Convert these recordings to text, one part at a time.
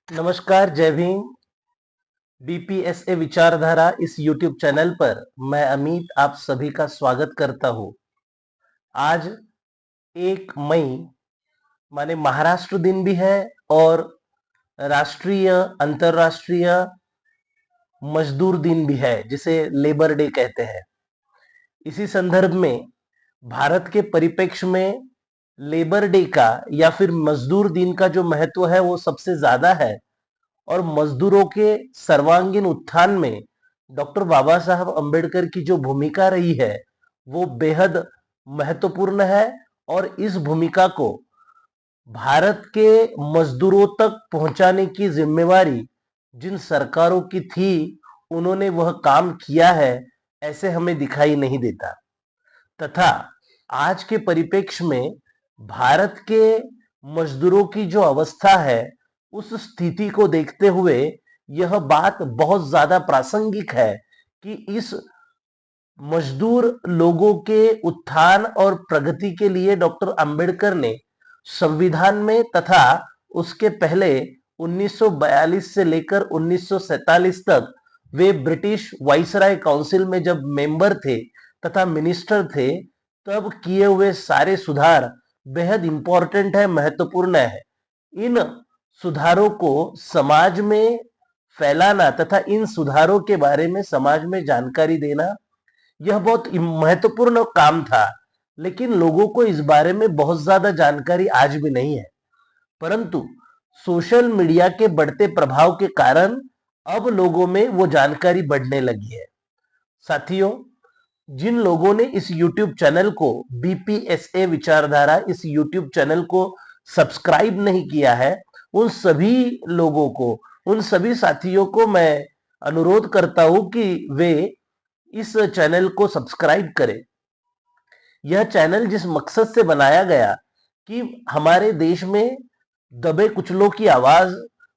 नमस्कार, जय भीम। बीपीएसए विचारधारा इस यूट्यूब चैनल पर मैं अमित आप सभी का स्वागत करता हूँ। आज 1 मई माने महाराष्ट्र दिन भी है और राष्ट्रीय अंतर्राष्ट्रीय मजदूर दिन भी है, जिसे लेबर डे कहते हैं। इसी संदर्भ में भारत के परिप्रेक्ष्य में लेबर डे का या फिर मजदूर दिन का जो महत्व है वो सबसे ज्यादा है और मजदूरों के सर्वांगीण उत्थान में डॉक्टर बाबा साहब अंबेडकर की जो भूमिका रही है वो बेहद महत्वपूर्ण है। और इस भूमिका को भारत के मजदूरों तक पहुंचाने की जिम्मेवारी जिन सरकारों की थी उन्होंने वह काम किया है, ऐसे हमें दिखाई नहीं देता। तथा आज के परिप्रेक्ष्य में भारत के मजदूरों की जो अवस्था है उस स्थिति को देखते हुए यह बात बहुत ज्यादा प्रासंगिक है कि इस मजदूर लोगों के उत्थान और प्रगति के लिए डॉक्टर अंबेडकर ने संविधान में तथा उसके पहले 1942 से लेकर 1947 तक वे ब्रिटिश वाइसराय काउंसिल में जब मेंबर थे तथा मिनिस्टर थे तब किए हुए सारे सुधार बेहद इंपॉर्टेंट है, महत्वपूर्ण है। इन सुधारों को समाज में फैलाना तथा इन सुधारों के बारे में समाज में जानकारी देना यह बहुत महत्वपूर्ण काम था। लेकिन लोगों को इस बारे में बहुत ज्यादा जानकारी आज भी नहीं है, परंतु सोशल मीडिया के बढ़ते प्रभाव के कारण अब लोगों में वो जानकारी बढ़ने लगी है। साथियों, जिन लोगों ने इस YouTube चैनल को बीपीएसए विचारधारा इस YouTube चैनल को सब्सक्राइब नहीं किया है, उन सभी लोगों को, उन सभी साथियों को मैं अनुरोध करता हूं कि वे इस चैनल को सब्सक्राइब करें। यह चैनल जिस मकसद से बनाया गया कि हमारे देश में दबे कुचलों की आवाज,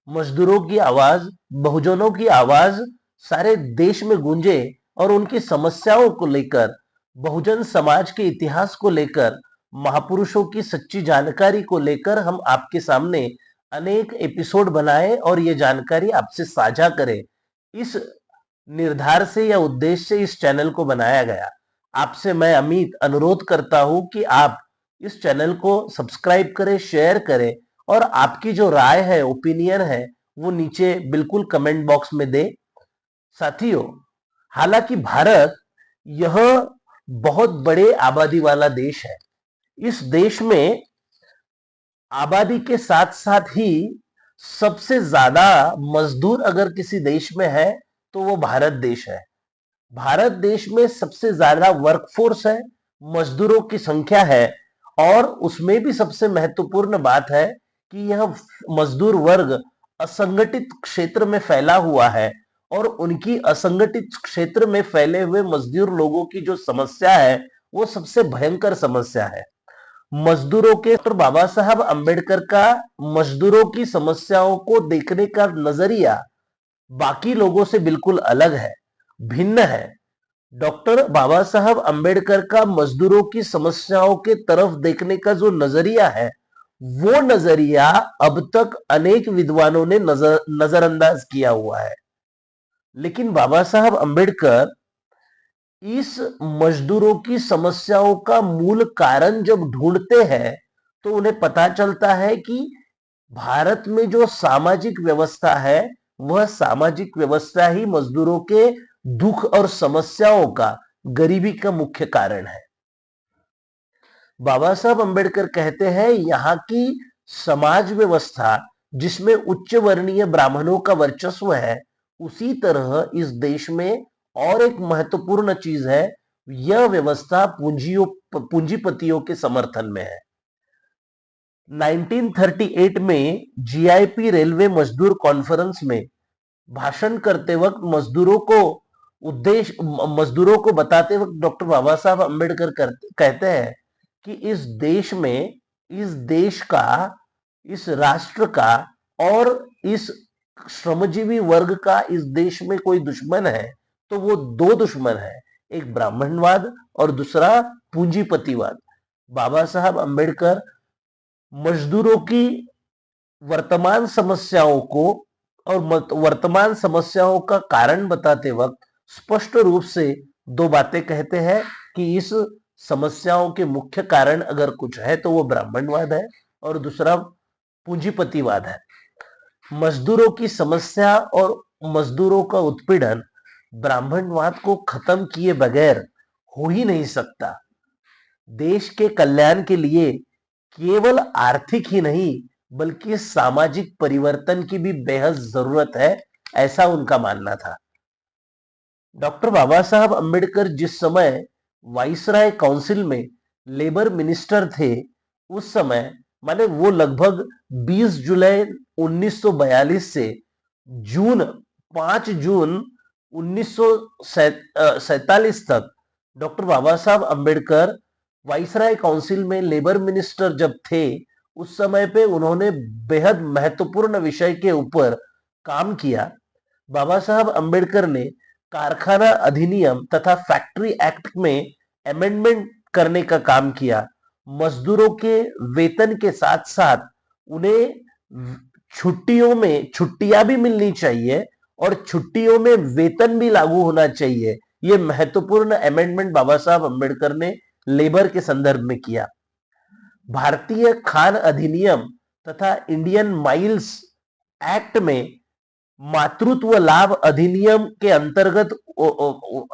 मजदूरों की आवाज, बहुजनों की आवाज सारे देश में गूंजे और उनकी समस्याओं को लेकर, बहुजन समाज के इतिहास को लेकर, महापुरुषों की सच्ची जानकारी को लेकर हम आपके सामने अनेक एपिसोड बनाए और ये जानकारी आपसे साझा करें। इस निर्धार से या उद्देश्य से इस चैनल को बनाया गया। आपसे मैं अमित अनुरोध करता हूं कि आप इस चैनल को सब्सक्राइब करें, शेयर करें और आपकी जो राय है, ओपिनियन है, वो नीचे बिल्कुल कमेंट बॉक्स में दे। साथियों, हालांकि भारत यह बहुत बड़े आबादी वाला देश है। इस देश में आबादी के साथ साथ ही सबसे ज्यादा मजदूर अगर किसी देश में है तो वो भारत देश है। भारत देश में सबसे ज्यादा वर्कफोर्स है, मजदूरों की संख्या है और उसमें भी सबसे महत्वपूर्ण बात है कि यह मजदूर वर्ग असंगठित क्षेत्र में फैला हुआ है और उनकी असंगठित क्षेत्र में फैले हुए मजदूर लोगों की जो समस्या है वो सबसे भयंकर समस्या है। मजदूरों के डॉक्टर बाबा साहब अंबेडकर का मजदूरों की समस्याओं को देखने का नजरिया बाकी लोगों से बिल्कुल अलग है, भिन्न है। डॉक्टर बाबा साहब अंबेडकर का मजदूरों की समस्याओं के तरफ देखने का जो नजरिया है वो नजरिया अब तक अनेक विद्वानों ने नजरअंदाज किया हुआ है। लेकिन बाबा साहब अंबेडकर इस मजदूरों की समस्याओं का मूल कारण जब ढूंढते हैं तो उन्हें पता चलता है कि भारत में जो सामाजिक व्यवस्था है वह सामाजिक व्यवस्था ही मजदूरों के दुख और समस्याओं का, गरीबी का मुख्य कारण है। बाबा साहब अंबेडकर कहते हैं यहाँ की समाज व्यवस्था जिसमें उच्च वर्णीय ब्राह्मणों का वर्चस्व है, उसी तरह इस देश में और एक महत्वपूर्ण चीज है, यह व्यवस्था पूंजीपतियों के समर्थन में है। 1938 में जीआईपी रेलवे मजदूर कॉन्फ्रेंस में भाषण करते वक्त मजदूरों को बताते वक्त डॉक्टर बाबा साहब अंबेडकर कहते हैं कि इस देश का, इस राष्ट्र का और इस श्रमजीवी वर्ग का इस देश में कोई दुश्मन है तो वो दो दुश्मन है, एक ब्राह्मणवाद और दूसरा पूंजीपतिवाद। बाबा साहब अंबेडकर मजदूरों की वर्तमान समस्याओं को और वर्तमान समस्याओं का कारण बताते वक्त स्पष्ट रूप से दो बातें कहते हैं कि इस समस्याओं के मुख्य कारण अगर कुछ है तो वो ब्राह्मणवाद है और दूसरा पूंजीपतिवाद है। मजदूरों की समस्या और मजदूरों का उत्पीड़न ब्राह्मणवाद को खत्म किए बगैर हो ही नहीं सकता। देश के कल्याण के लिए केवल आर्थिक ही नहीं बल्कि सामाजिक परिवर्तन की भी बेहद जरूरत है, ऐसा उनका मानना था। डॉक्टर बाबा साहब अंबेडकर जिस समय वाइसराय काउंसिल में लेबर मिनिस्टर थे, उस समय माने वो लगभग 20 जुलाई 1942 से जून 5 जून 1947 तक doctor Baba Saheb Ambedkar viceroy council में लेबर मिनिस्टर जब थे, उस समय पे उन्होंने बेहद महत्वपूर्ण विषय के ऊपर काम किया। बाबा साहब अंबेडकर ने कारखाना अधिनियम तथा फैक्ट्री एक्ट में अमेंडमेंट करने का काम किया। मजदूरों के वेतन के साथ साथ उन्हें छुट्टियों में छुट्टियां भी मिलनी चाहिए और छुट्टियों में वेतन भी लागू होना चाहिए। यह महत्वपूर्ण अमेंडमेंट बाबा साहब अंबेडकर ने लेबर के संदर्भ में किया। भारतीय खान अधिनियम तथा इंडियन माइल्स एक्ट में मातृत्व लाभ अधिनियम के अंतर्गत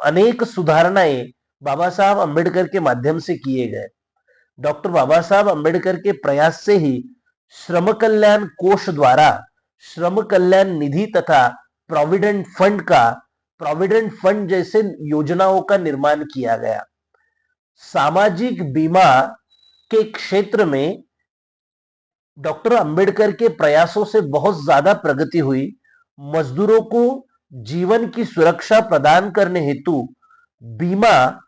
अनेक सुधारणाएं बाबा साहब अंबेडकर के माध्यम से किए गए। डॉक्टर बाबा साहब अंबेडकर के प्रयास से ही श्रम कल्याण कोष द्वारा श्रम कल्याण निधि तथा प्रोविडेंट फंड जैसे योजनाओं का निर्माण किया गया। सामाजिक बीमा के क्षेत्र में डॉक्टर अंबेडकर के प्रयासों से बहुत ज्यादा प्रगति हुई। मजदूरों को जीवन की सुरक्षा प्रदान करने हेतु बीमा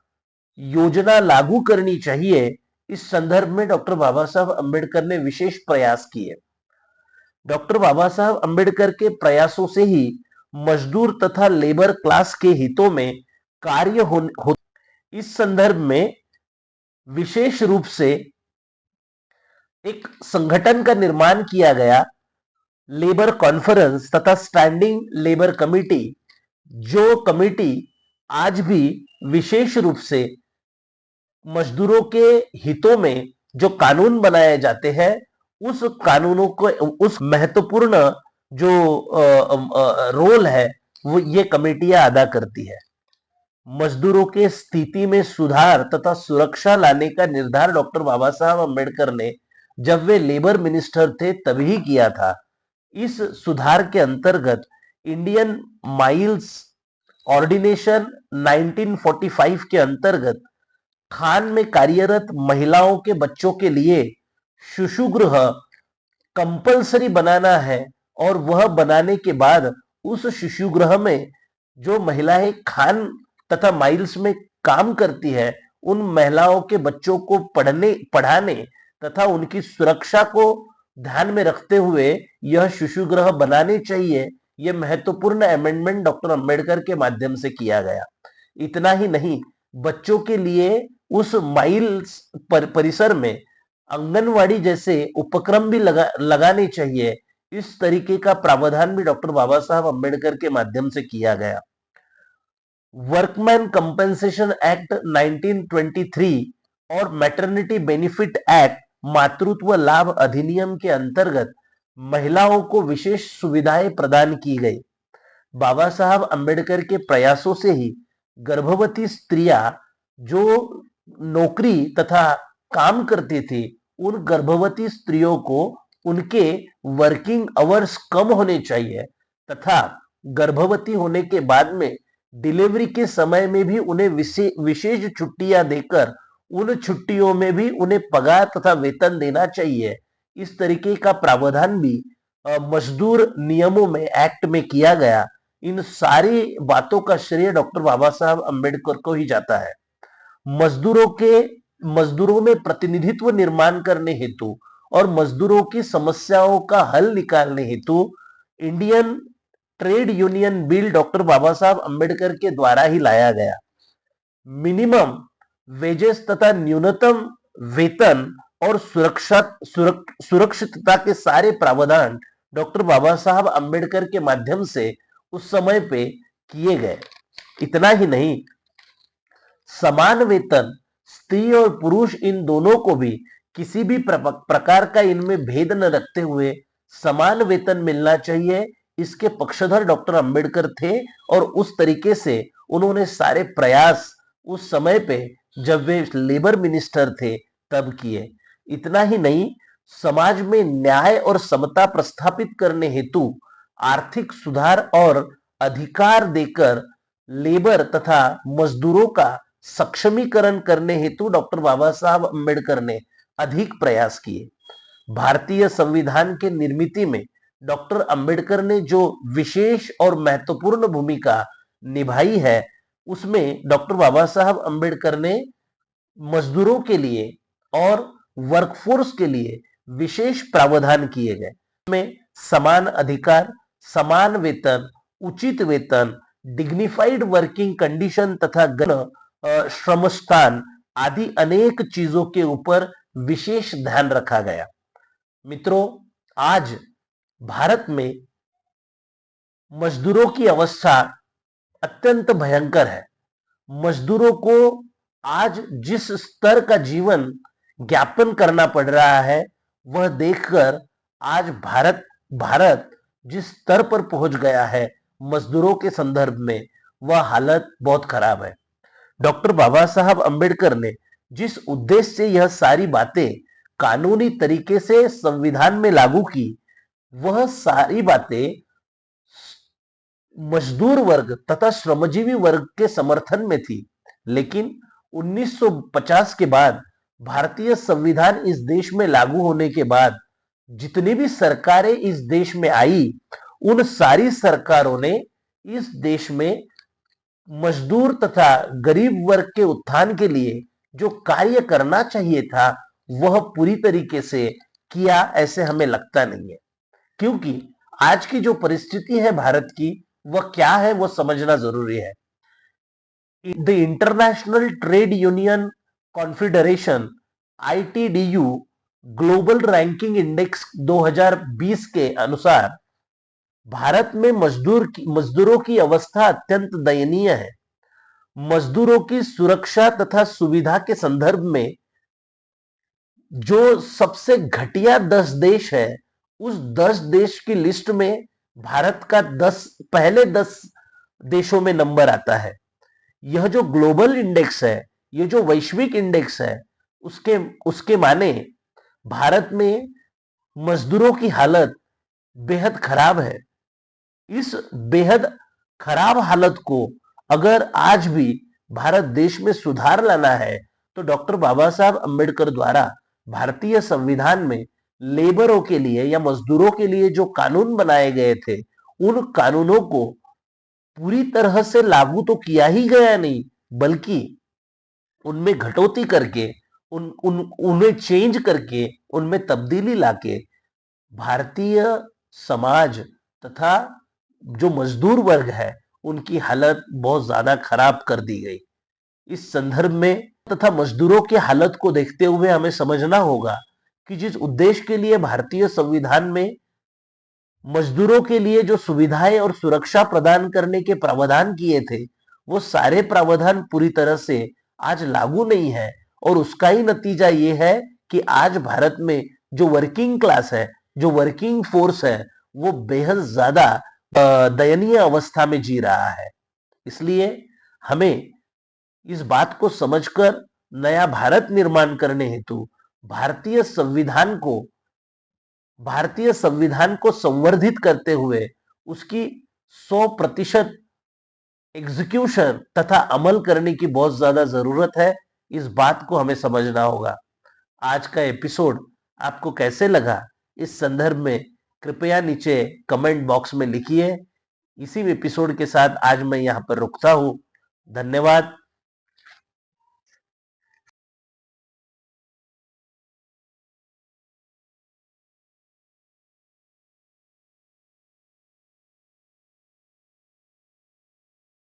योजना लागू करनी चाहिए। इस संदर्भ में डॉक्टर बाबा साहब अंबेडकर ने विशेष प्रयास किए। डॉक्टर बाबा साहब अंबेडकर के प्रयासों से ही मजदूर तथा लेबर क्लास के हितों में कार्य हो। इस संदर्भ में विशेष रूप से एक संगठन का निर्माण किया गया, लेबर कॉन्फ्रेंस तथा स्टैंडिंग लेबर कमेटी, जो कमेटी आज भी विशेष रूप से मजदूरों के हितों में जो कानून बनाए जाते हैं उस कानूनों को उस महत्वपूर्ण जो रोल है वो ये कमेटियां अदा करती है। मजदूरों के स्थिति में सुधार तथा सुरक्षा लाने का निर्धार डॉक्टर बाबा साहब अंबेडकर ने जब वे लेबर मिनिस्टर थे तभी किया था। इस सुधार के अंतर्गत इंडियन माइल्स ऑर्डिनेशन 1945 के अंतर्गत खान में कार्यरत महिलाओं के बच्चों के लिए शिशुगृह कंपलसरी बनाना है और वह बनाने के बाद उस शिशुगृह में जो महिलाएं खान तथा माइल्स में काम करती है उन महिलाओं के बच्चों को पढ़ाने तथा उनकी सुरक्षा को ध्यान में रखते हुए यह शिशुगृह बनाने चाहिए। यह महत्वपूर्ण अमेंडमेंट डॉक्टर अंबेडकर के माध्यम से किया गया। इतना ही नहीं, बच्चों के लिए उस माइल्स परिसर में आंगनवाड़ी जैसे उपक्रम भी लगाने चाहिए। इस तरीके का प्रावधान भी डॉक्टर बाबा साहब अंबेडकर के माध्यम से किया गया। वर्कमैन कंपेंसेशन एक्ट 1923 और मैटरनिटी बेनिफिट एक्ट मातृत्व लाभ अधिनियम के अंतर्गत महिलाओं को विशेष सुविधाएं प्रदान की गई। बाबा साहब अंबेडकर के प्रयासों से ही गर्भवती स्त्रियां जो नौकरी तथा काम करती थी उन गर्भवती स्त्रियों को उनके वर्किंग आवर्स कम होने चाहिए तथा गर्भवती होने के बाद में डिलीवरी के समय में भी उन्हें विशेष छुट्टियां देकर उन छुट्टियों में भी उन्हें पगार तथा वेतन देना चाहिए। इस तरीके का प्रावधान भी मजदूर नियमों में एक्ट में किया गया। इन सारी बातों का श्रेय डॉक्टर बाबा साहब अंबेडकर को ही जाता है। मजदूरों में प्रतिनिधित्व निर्माण करने हेतु और मजदूरों की समस्याओं का हल निकालने हेतु Indian trade union bill doctor Baba Saheb Ambedkar के द्वारा ही लाया गया। मिनिमम वेजेस तथा न्यूनतम वेतन और सुरक्षितता के सारे प्रावधान डॉक्टर बाबा साहब अंबेडकर के माध्यम से उस समय पे किए गए। इतना ही नहीं, समान वेतन स्त्री और पुरुष इन दोनों को भी किसी भी प्रकार का इनमें भेद न रखते हुए समान वेतन मिलना चाहिए, इसके पक्षधर डॉक्टर अंबेडकर थे। और उस तरीके से उन्होंने सारे प्रयास उस समय पे जब वे लेबर मिनिस्टर थे तब किए। इतना ही नहीं, समाज में न्याय और समता प्रस्थापित करने हेतु आर्थिक सुधार और अधिकार देकर लेबर तथा मजदूरों का सक्षमीकरण करने हेतु डॉक्टर बाबा साहब अंबेडकर ने अधिक प्रयास किए। भारतीय संविधान के निर्मिति में डॉक्टर अंबेडकर ने जो विशेष और महत्वपूर्ण भूमिका निभाई है, उसमें डॉक्टर बाबा साहब अंबेडकर ने मजदूरों के लिए और वर्कफोर्स के लिए विशेष प्रावधान किए गए। में समान अधिकार, समान वेतन, उचित वेतन, डिग्निफाइड वर्किंग कंडीशन तथा श्रमस्थान आदि अनेक चीजों के ऊपर विशेष ध्यान रखा गया। मित्रों, आज भारत में मजदूरों की अवस्था अत्यंत भयंकर है। मजदूरों को आज जिस स्तर का जीवन ज्ञापन करना पड़ रहा है, वह देखकर आज भारत जिस स्तर पर पहुंच गया है मजदूरों के संदर्भ में, वह हालत बहुत खराब है। डॉक्टर बाबा साहब अंबेडकर ने जिस उद्देश्य से यह सारी बातें कानूनी तरीके से संविधान में लागू की, वह सारी बातें मजदूर वर्ग तथा श्रमजीवी वर्ग के समर्थन में थी। लेकिन 1950 के बाद भारतीय संविधान इस देश में लागू होने के बाद जितनी भी सरकारें इस देश में आई, उन सारी सरकारों ने इस देश में मजदूर तथा गरीब वर्ग के उत्थान के लिए जो कार्य करना चाहिए था, वह पूरी तरीके से किया, ऐसे हमें लगता नहीं है। क्योंकि आज की जो परिस्थिति है भारत की, वह क्या है वो समझना जरूरी है। The international trade union confederation ITDU global ranking index 2020 के अनुसार भारत में मजदूरों की अवस्था अत्यंत दयनीय है। मजदूरों की सुरक्षा तथा सुविधा के संदर्भ में जो सबसे घटिया 10 देश है, उस 10 देश की लिस्ट में भारत का पहले 10 देशों में नंबर आता है। यह जो ग्लोबल इंडेक्स है, ये जो वैश्विक इंडेक्स है, उसके माने भारत में मजदूरों की हालत बेहद खराब है। इस बेहद खराब हालत को अगर आज भी भारत देश में सुधार लाना है, तो डॉक्टर बाबा साहब अंबेडकर द्वारा भारतीय संविधान में लेबरों के लिए या मजदूरों के लिए जो कानून बनाए गए थे, उन कानूनों को पूरी तरह से लागू तो किया ही गया नहीं, बल्कि उनमें घटौती करके उन्हें चेंज करके, उनमें तब्दीली लाके भारतीय समाज तथा जो मजदूर वर्ग है, उनकी हालत बहुत ज्यादा खराब कर दी गई। इस संदर्भ में तथा मजदूरों की हालत को देखते हुए हमें समझना होगा कि जिस उद्देश्य के लिए भारतीय संविधान में मजदूरों के लिए जो सुविधाएं और सुरक्षा प्रदान करने के प्रावधान किए थे, वो सारे प्रावधान पूरी तरह से आज लागू नहीं है। और उसका ही नतीजा ये है कि आज भारत में जो वर्किंग क्लास है, जो वर्किंग फोर्स है, वो बेहद ज्यादा दयनीय अवस्था में जी रहा है। इसलिए हमें इस बात को समझकर नया भारत निर्माण करने हेतु भारतीय संविधान को संवर्धित करते हुए उसकी 100% एग्जीक्यूशन तथा अमल करने की बहुत ज्यादा जरूरत है। इस बात को हमें समझना होगा। आज का एपिसोड आपको कैसे लगा, इस संदर्भ में कृपया नीचे कमेंट बॉक्स में लिखिए। इसी एपिसोड के साथ आज मैं यहाँ पर रुकता हूँ। धन्यवाद।